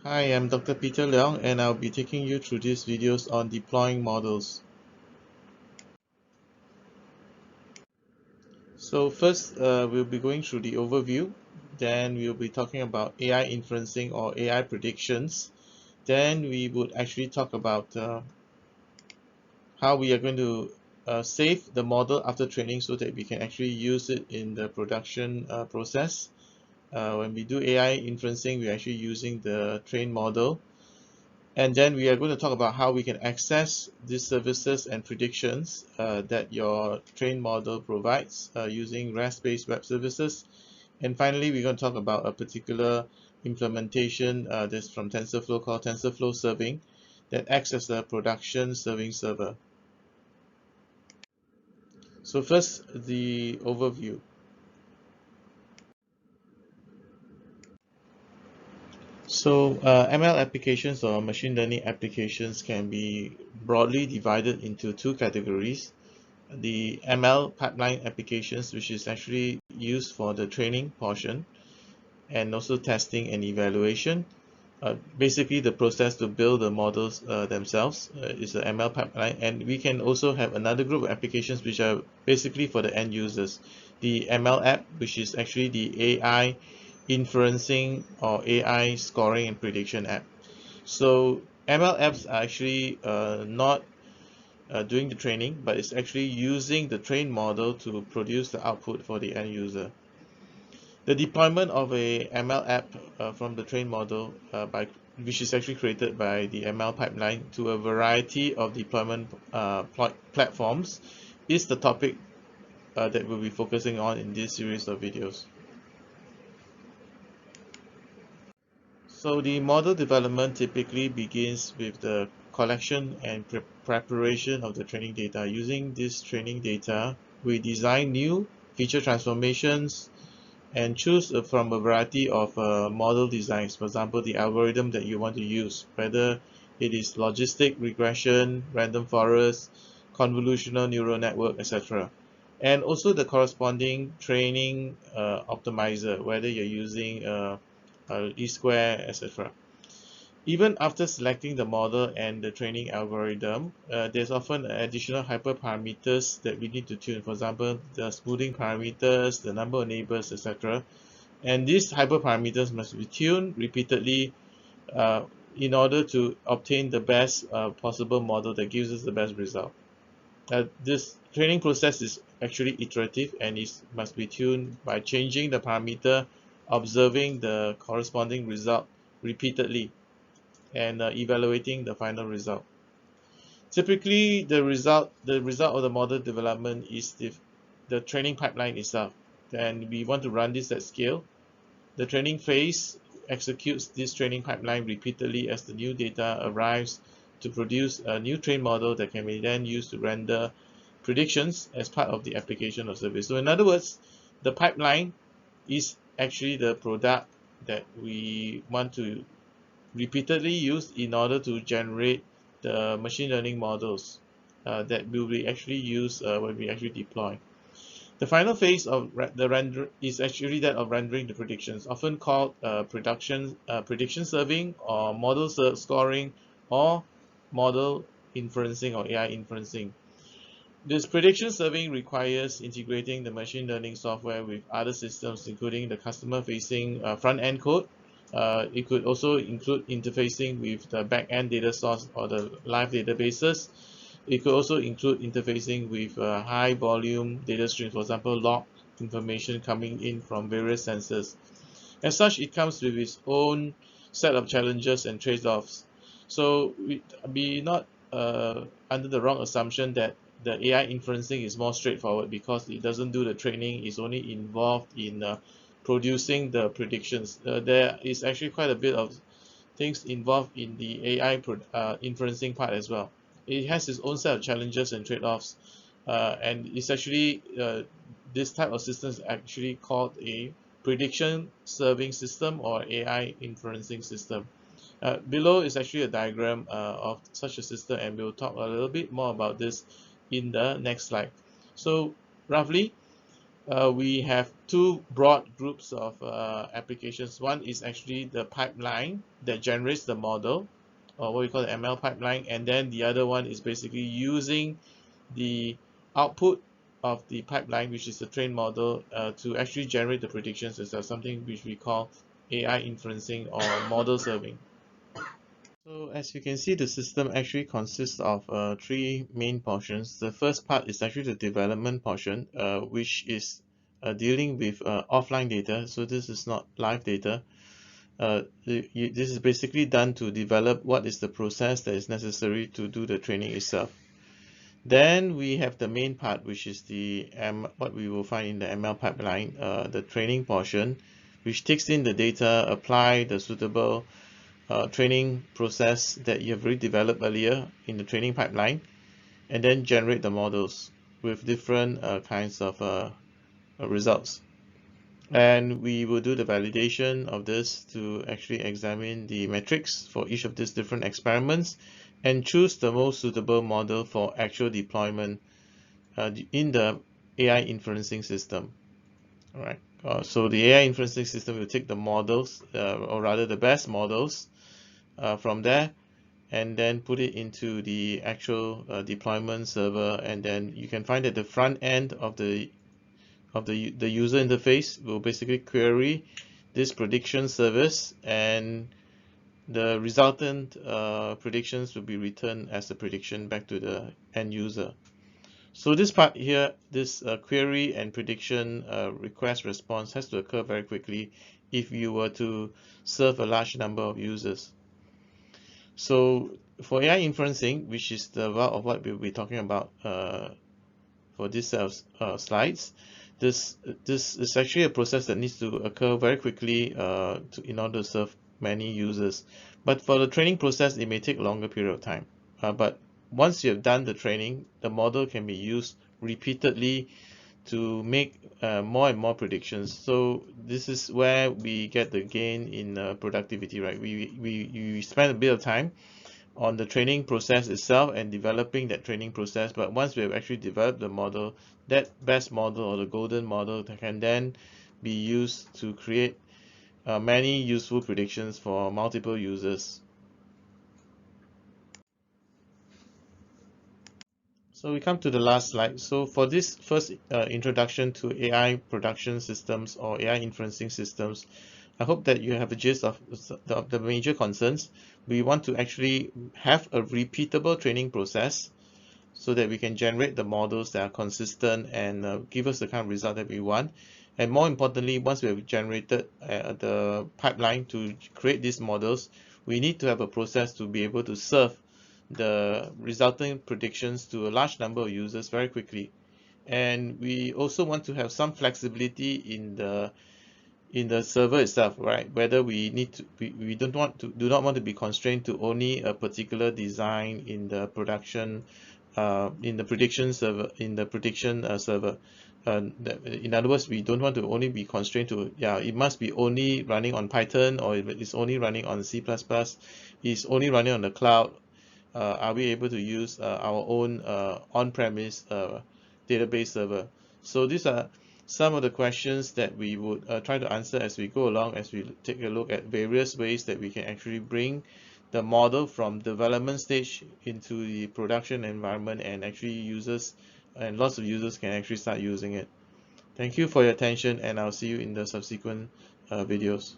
Hi, I'm Dr. Peter Leong, and I'll be taking you through these videos on deploying models. So first, we'll be going through the overview. Then we'll be talking about AI inferencing or AI predictions. Then we would actually talk about how we are going to save the model after training so that we can actually use it in the production process. When we do AI inferencing, we're actually using the trained model. And then we are going to talk about how we can access these services and predictions that your trained model provides using REST-based web services. And finally, we're going to talk about a particular implementation that's from TensorFlow called TensorFlow Serving that acts as a production serving server. So first, the overview. So ML applications or machine learning applications can be broadly divided into two categories. The ML pipeline applications, which is actually used for the training portion and also testing and evaluation. Basically, the process to build the models themselves is the ML pipeline, and we can also have another group of applications which are basically for the end users. The ML app, which is actually the AI inferencing or AI scoring and prediction app. So ML apps are actually not doing the training, but it's actually using the trained model to produce the output for the end user. The deployment of a ML app from the trained model which is actually created by the ML pipeline to a variety of deployment platforms is the topic that we'll be focusing on in this series of videos. So the model development typically begins with the collection and preparation of the training data. Using this training data, we design new feature transformations and choose from a variety of model designs. For example, the algorithm that you want to use, whether it is logistic regression, random forest, convolutional neural network, etc. And also the corresponding training optimizer, whether you're using E-square, etc. Even after selecting the model and the training algorithm, there's often additional hyperparameters that we need to tune. For example, the smoothing parameters, the number of neighbors, etc. And these hyperparameters must be tuned repeatedly uh, in order to obtain the best possible model that gives us the best result. This training process is actually iterative and must be tuned by changing the parameter, observing the corresponding result repeatedly, and evaluating the final result. Typically, the result of the model development is the training pipeline itself. And we want to run this at scale. The training phase executes this training pipeline repeatedly as the new data arrives to produce a new trained model that can be then used to render predictions as part of the application of service. So in other words, the pipeline is actually the product that we want to repeatedly used in order to generate the machine learning models that will be actually used when we actually deploy. The final phase of the render is actually that of rendering the predictions, often called prediction serving or model scoring or model inferencing or AI inferencing. This prediction serving requires integrating the machine learning software with other systems, including the customer-facing front-end code. It could also include interfacing with the back-end data source or the live databases. It could also include interfacing with high-volume data streams, for example, log information coming in from various sensors. As such, it comes with its own set of challenges and trade-offs. So we be not under the wrong assumption that the AI inferencing is more straightforward because it doesn't do the training, it's only involved in producing the predictions. There is actually quite a bit of things involved in the AI inferencing part as well. It has its own set of challenges and trade-offs, and it's actually this type of system is actually called a prediction serving system or AI inferencing system. Below is actually a diagram of such a system, and we'll talk a little bit more about this in the next slide. So roughly, we have two broad groups of applications. One is actually the pipeline that generates the model, or what we call the ML pipeline, and then the other one is basically using the output of the pipeline, which is the trained model, to actually generate the predictions as something which we call AI inferencing or model serving. So as you can see, the system actually consists of three main portions. The first part is actually the development portion, which is dealing with offline data. So this is not live data. This is basically done to develop what is the process that is necessary to do the training itself. Then we have the main part, which is what we will find in the ML pipeline, the training portion, which takes in the data, apply the suitable training process that you have already developed earlier in the training pipeline, and then generate the models with different kinds of results. And we will do the validation of this to actually examine the metrics for each of these different experiments and choose the most suitable model for actual deployment in the AI inferencing system. All right. So the AI inferencing system will take the models, or rather the best models from there, and then put it into the actual deployment server, and then you can find that the front end of the user interface will basically query this prediction service, and the resultant predictions will be returned as a prediction back to the end user. So this part here, this query and prediction request response has to occur very quickly if you were to serve a large number of users. So for AI inferencing, which is the bulk of what we'll be talking about for this set of slides, this is actually a process that needs to occur very quickly in order to serve many users. But for the training process, it may take a longer period of time. But once you have done the training, the model can be used repeatedly to make more and more predictions. So this is where we get the gain in productivity, right? We spend a bit of time on the training process itself and developing that training process, but once we have actually developed the model, that best model or the golden model can then be used to create many useful predictions for multiple users. So we come to the last slide. So for this first introduction to AI production systems or AI inferencing systems, I hope that you have a gist of the major concerns. We want to actually have a repeatable training process so that we can generate the models that are consistent and give us the kind of result that we want. And more importantly, once we have generated the pipeline to create these models, we need to have a process to be able to serve the resulting predictions to a large number of users very quickly. And we also want to have some flexibility in the server itself, right? Whether we need to, we do not want to be constrained to only a particular design in the production, in the prediction server, server. In other words, we don't want to only be constrained to, yeah, it must be only running on Python, or if it's only running on C++, it's only running on the cloud. Are we able to use our own on-premise database server? So these are some of the questions that we would try to answer as we go along, as we take a look at various ways that we can actually bring the model from development stage into the production environment, and actually users and lots of users can actually start using it. Thank you for your attention, and I'll see you in the subsequent videos.